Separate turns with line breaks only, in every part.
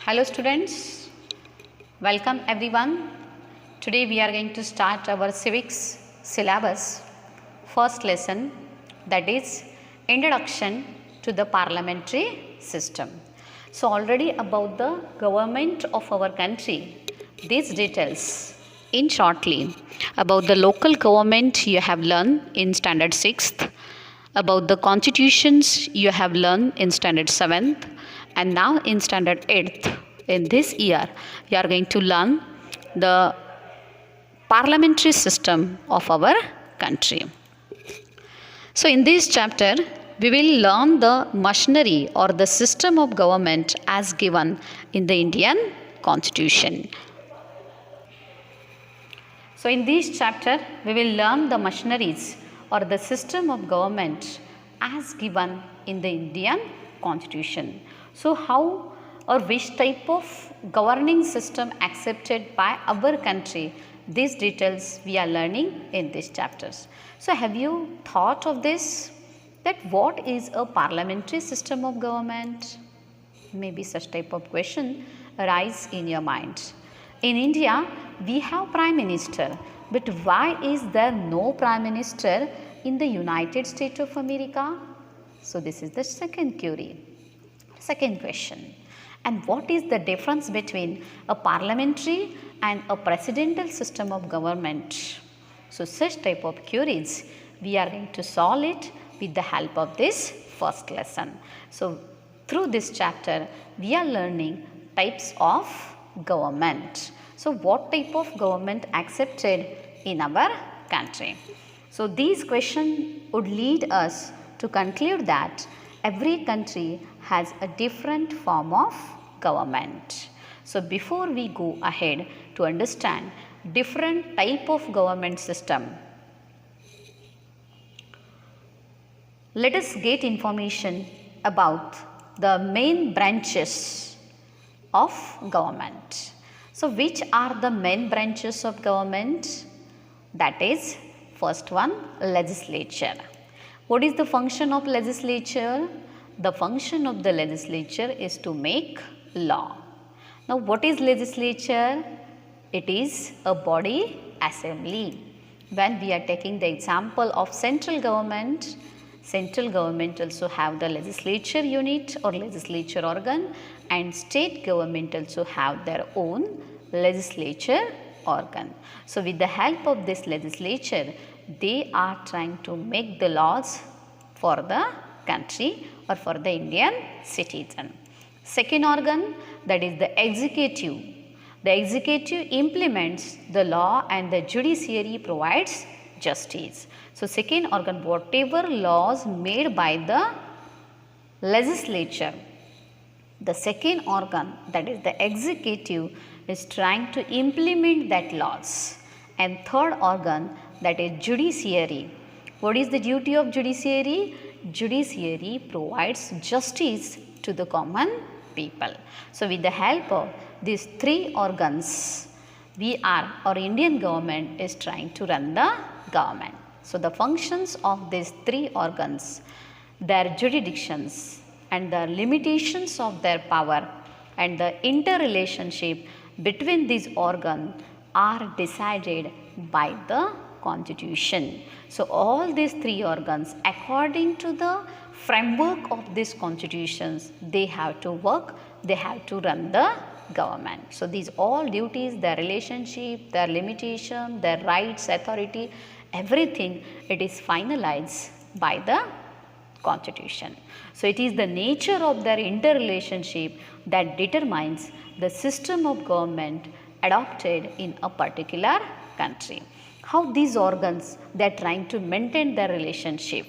Hello students, welcome everyone. Today we are going to start our civics syllabus first lesson, that is introduction to the parliamentary system. So already about the government of our country, these details in shortly about the local government you have learned in standard 6th, about the constitutions you have learned in standard 7th, and now in standard 8th. In this year you are going to learn the parliamentary system of our country. So in this chapter we will learn the machinery or the system of government as given in the Indian Constitution. So in this chapter we will learn the machineries or the system of government as given in the Indian Constitution. So how or which type of governing system accepted by our country, these details we are learning in these chapters. So have you thought of this, that what is a parliamentary system of government? Maybe such type of question arise in your mind. In India we have Prime Minister, but why is there no Prime Minister in the United States of America? So this is the second query. Second question. And what is the difference between a parliamentary and a presidential system of government? So such type of queries we are going to solve it with the help of this first lesson. So through this chapter we are learning types of government. So what type of government accepted in our country? So these questions would lead us to conclude that every country has a different form of government. So before we go ahead to understand different type of government system, let us get information about the main branches of government. So which are the main branches of government? That is, first one, legislature. What is the function of legislature? The function of the legislature is to make law. Now what is legislature? It is a body assembly. When we are taking the example of central government also have the legislature unit or legislature organ, and state government also have their own legislature organ. So with the help of this legislature, they are trying to make the laws for the country or for the Indian citizen. Second organ, that is the executive. The executive implements the law and the judiciary provides justice. So second organ, whatever laws made by the legislature, the second organ, that is the executive, is trying to implement that laws. And third organ, that is judiciary. What is the duty of judiciary? Judiciary provides justice to the common people. So with the help of these three organs, our Indian government is trying to run the government. So the functions of these three organs, their jurisdictions and the limitations of their power and the interrelationship between these organs are decided by the Constitution. So all these three organs, according to the framework of these constitutions, they have to work, they have to run the government. So these all duties, their relationship, their limitation, their rights, authority, everything, it is finalized by the Constitution. So it is the nature of their interrelationship that determines the system of government adopted in a particular country. How these organs, they are trying to maintain their relationship.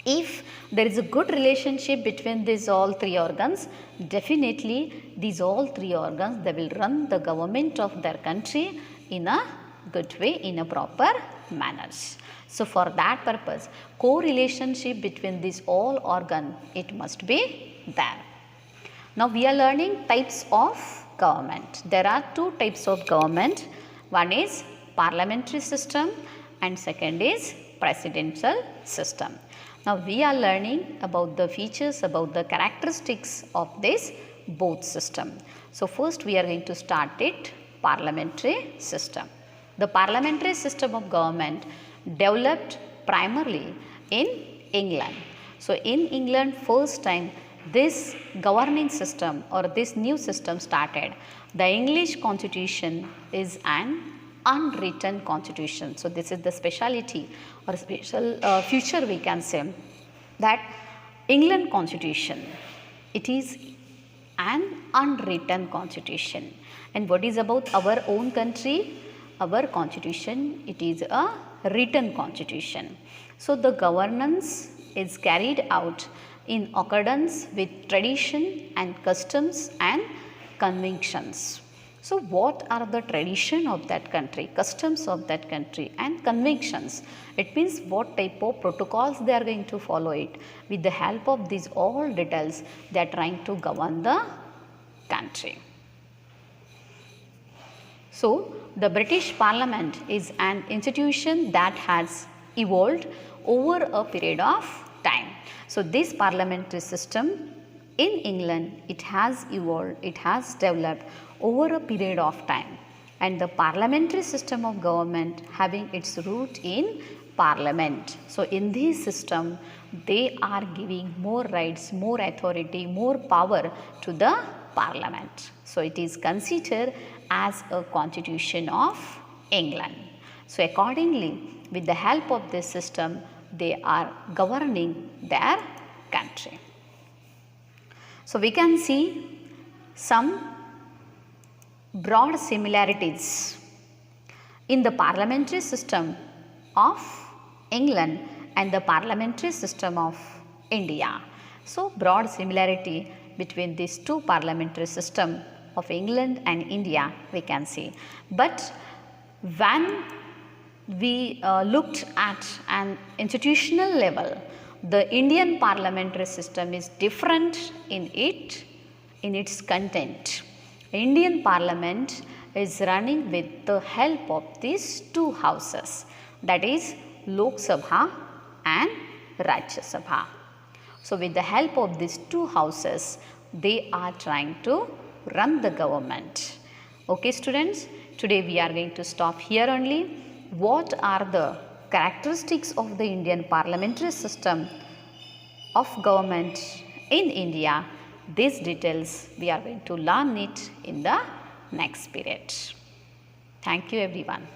If there is a good relationship between these all three organs, definitely these all three organs, they will run the government of their country in a good way, in a proper manners. So for that purpose, co-relationship between these all organs, it must be there. Now we are learning types of government. There are two types of government. One is parliamentary system and second is presidential system. Now we are learning about the features, about the characteristics of this both system. So first we are going to start it parliamentary system. The parliamentary system of government developed primarily in England. So in England first time this governing system or this new system started. The English constitution is an unwritten constitution. So this is the speciality or special feature we can say that England constitution, it is an unwritten constitution. And what is about our own country? Our constitution, it is a written constitution. So the governance is carried out in accordance with tradition and customs and convictions. So what are the tradition of that country, customs of that country and convictions? It means what type of protocols they are going to follow it. With the help of these all details, they are trying to govern the country. So the British Parliament is an institution that has evolved over a period of time. So this parliamentary system in England, it has evolved, it has developed over a period of time, and the parliamentary system of government having its root in parliament. So in this system they are giving more rights, more authority, more power to the parliament. So it is considered as a constitution of England. So accordingly, with the help of this system, they are governing their country. So we can see some broad similarities in the parliamentary system of England and the parliamentary system of India. So broad similarity between these two parliamentary system of England and India we can see. But when we looked at an institutional level, the Indian parliamentary system is different in its content. Indian parliament is running with the help of these two houses, that is Lok Sabha and Rajya Sabha. So with the help of these two houses, they are trying to run the government. Okay students, today we are going to stop here only. What are the characteristics of the Indian parliamentary system of government in India? These details we are going to learn it in the next period. Thank you everyone.